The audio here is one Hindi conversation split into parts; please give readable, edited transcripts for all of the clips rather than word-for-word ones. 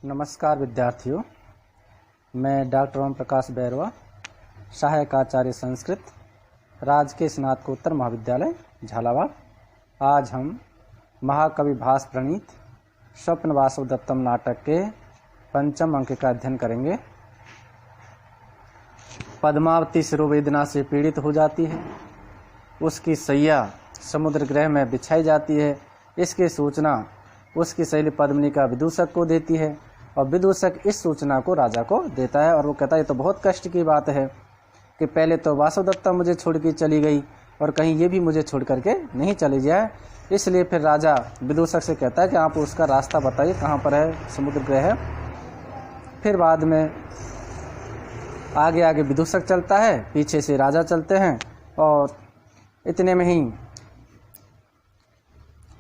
नमस्कार विद्यार्थियों, मैं डॉक्टर ओम प्रकाश बैरवा, सहायक आचार्य संस्कृत, राजकीय स्नातकोत्तर महाविद्यालय झालावाड़। आज हम महाकवि भास प्रणीत स्वप्न वासव दत्तम नाटक के 5वें अंक का अध्ययन करेंगे। पद्मावती शिरोवेदना से पीड़ित हो जाती है, उसकी सैया समुद्र ग्रह में बिछाई जाती है। इसकी सूचना उसकी सहेली पद्मिनी का विदूषक को देती है और विदूषक इस सूचना को राजा को देता है और वो कहता है ये तो बहुत कष्ट की बात है कि पहले तो वासुदत्ता मुझे छोड़ के चली गई और कहीं ये भी मुझे छोड़ करके नहीं चली जाए। इसलिए फिर राजा विदूषक से कहता है कि आप उसका रास्ता बताइए, कहाँ पर है समुद्र ग्रह है। फिर बाद में आगे आगे विदूषक चलता है, पीछे से राजा चलते हैं और इतने में ही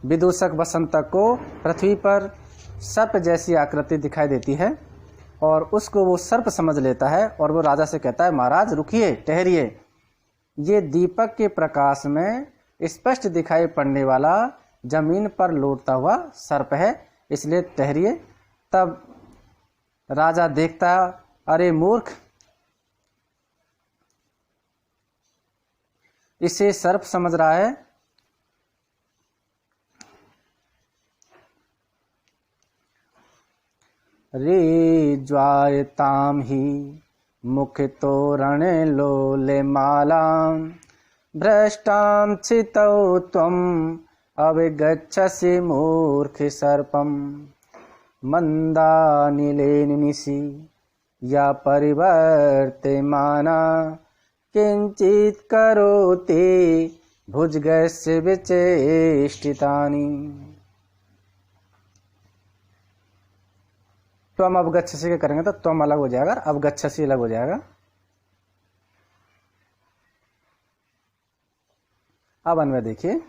विदूषक वसंतक को पृथ्वी पर सर्प जैसी आकृति दिखाई देती है और उसको वो सर्प समझ लेता है और वो राजा से कहता है, महाराज रुकिए, ठहरिए, ये दीपक के प्रकाश में स्पष्ट दिखाई पड़ने वाला जमीन पर लौटता हुआ सर्प है, इसलिए ठहरिए। तब राजा देखता, अरे मूर्ख, इसे सर्प समझ रहा है। रे ज्वायताम ही मुख तोरण लोले मालां भ्रष्टां चितौ त्वं अविगच्छसि मूर्ख सर्पं मंदानिलेन निशि या परिवर्त्यमाना किंचित् करोति भुजगस्य विचेष्टितानि। त्वम अवगच्छसि के करेंगे तो त्वम अलग हो जाएगा, अवगच्छसि अलग हो जाएगा। अब अन्वय देखिए,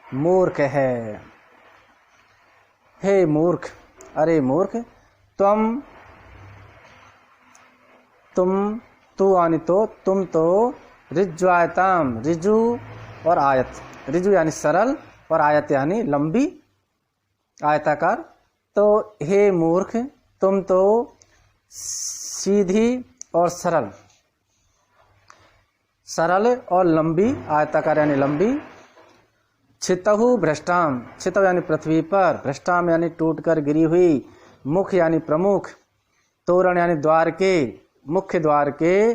मूर्ख है, हे मूर्ख, अरे मूर्ख, तुम तू यानी तो तुम तो ऋज्वायताम, ऋजु और आयत, ऋजु यानी सरल और आयत यानी लंबी आयताकार। तो हे मूर्ख, तुम तो सीधी और सरल और लंबी आयताकार यानी लंबी। छितहु भ्रष्टाम, छितहु यानी पृथ्वी पर, भ्रष्टाम यानी टूटकर गिरी हुई, मुख यानी प्रमुख, तोरण यानी द्वार के, मुख्य द्वार के,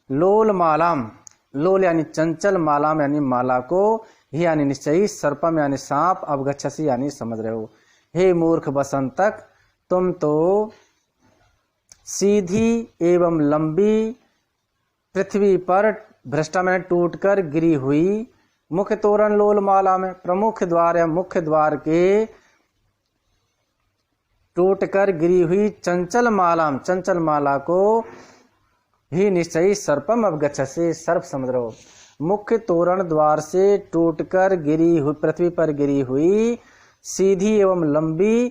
लोल मालाम, लोल यानी चंचल, मालाम यानी माला को, ही यानी निश्चयी, सर्पम यानी सांप, अवगच्छसि यानी समझ रहे हो। हे मूर्ख वसंतक, तुम तो सीधी एवं लंबी पृथ्वी पर, भ्रष्टा में टूटकर गिरी हुई, मुख्य तोरण लोल माला में, प्रमुख द्वार या मुख्य द्वार के टूटकर गिरी हुई चंचल मालाम, चंचल माला को ही निश्चयी, सर्पम अवगच्छसि सर्प समझ रहे हो। मुख्य तोरण द्वार से टूटकर गिरी हुई, पृथ्वी पर गिरी हुई सीधी एवं लंबी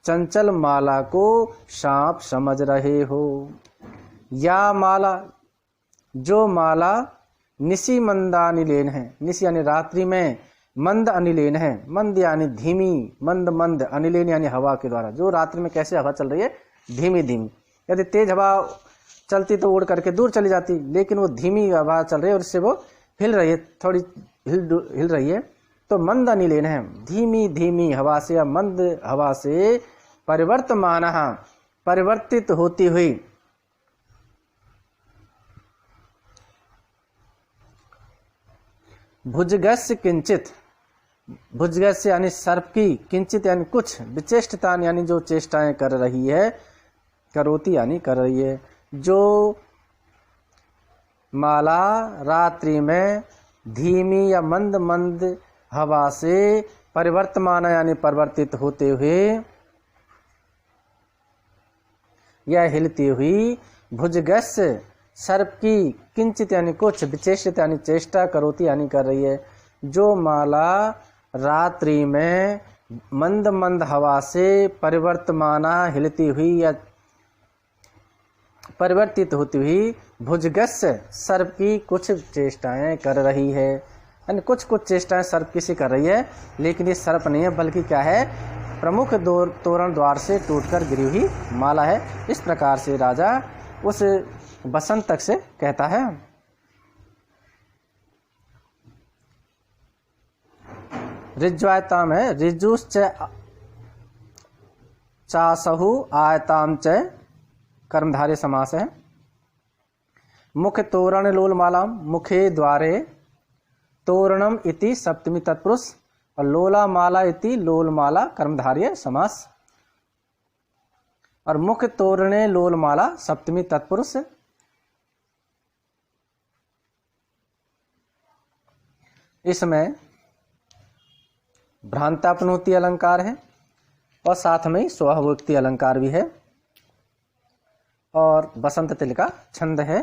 चंचल माला को सांप समझ रहे हो। या माला, जो माला निशी मंदा अनिलेन है, निशी यानी रात्रि में, मंद अनिलेन है, मंद यानी धीमी, मंद मंद, अनिलेन यानी हवा के द्वारा, जो रात्रि में कैसे हवा चल रही है, धीमी धीमी। यदि तेज हवा चलती तो उड़ करके दूर चली जाती, लेकिन वो धीमी हवा चल रही है और इससे वो हिल रही है, थोड़ी हिल रही है, तो मंद अनिलेन है, धीमी धीमी हवा से या मंद हवा से, परिवर्तमान, परिवर्तित होती हुई, भुजगस्य किंचित, भुजगस्य यानी सर्प की, किंचित यानी कुछ, विचेष्टता यानी जो चेष्टाएं कर रही है, करोति यानी कर रही है, जो माला रात्रि में धीमी या मंद मंद हवा से परिवर्तमान यानी परिवर्तित होते हुए या हिलती हुई, भुजगस्य सर्प की, किंचित यानी कुछ, विचेष्टित यानी चेष्टा, करोति यानी कर रही है, जो माला रात्रि में मंद मंद हवा से परिवर्तमाना हिलती हुई या परिवर्तित होती हुई, भुजगस्य सर्प की कुछ चेष्टाएं कर रही है, यानी कुछ चेष्टाएं सर्प की सी कर रही है, लेकिन ये सर्प नहीं है बल्कि क्या है, प्रमुख तोरण द्वार से टूटकर गिरी हुई माला है। इस प्रकार से राजा उस बसंत तक से कहता है। ऋज्वायताम है, ऋजुश्च चासहु आयताम च कर्मधारय समास है। मुख्य तोरण लोलमालाम, मुखे द्वारे तोरणम इति सप्तमी तत्पुरुष और लोला माला इति लोलमाला कर्मधारय समास। और मुख्य तोरणे लोलमाला सप्तमी तत्पुरुष। इसमें भ्रांतापनोति अलंकार है और साथ में स्वभोक्ति अलंकार भी है और बसंत तिल का छंद है।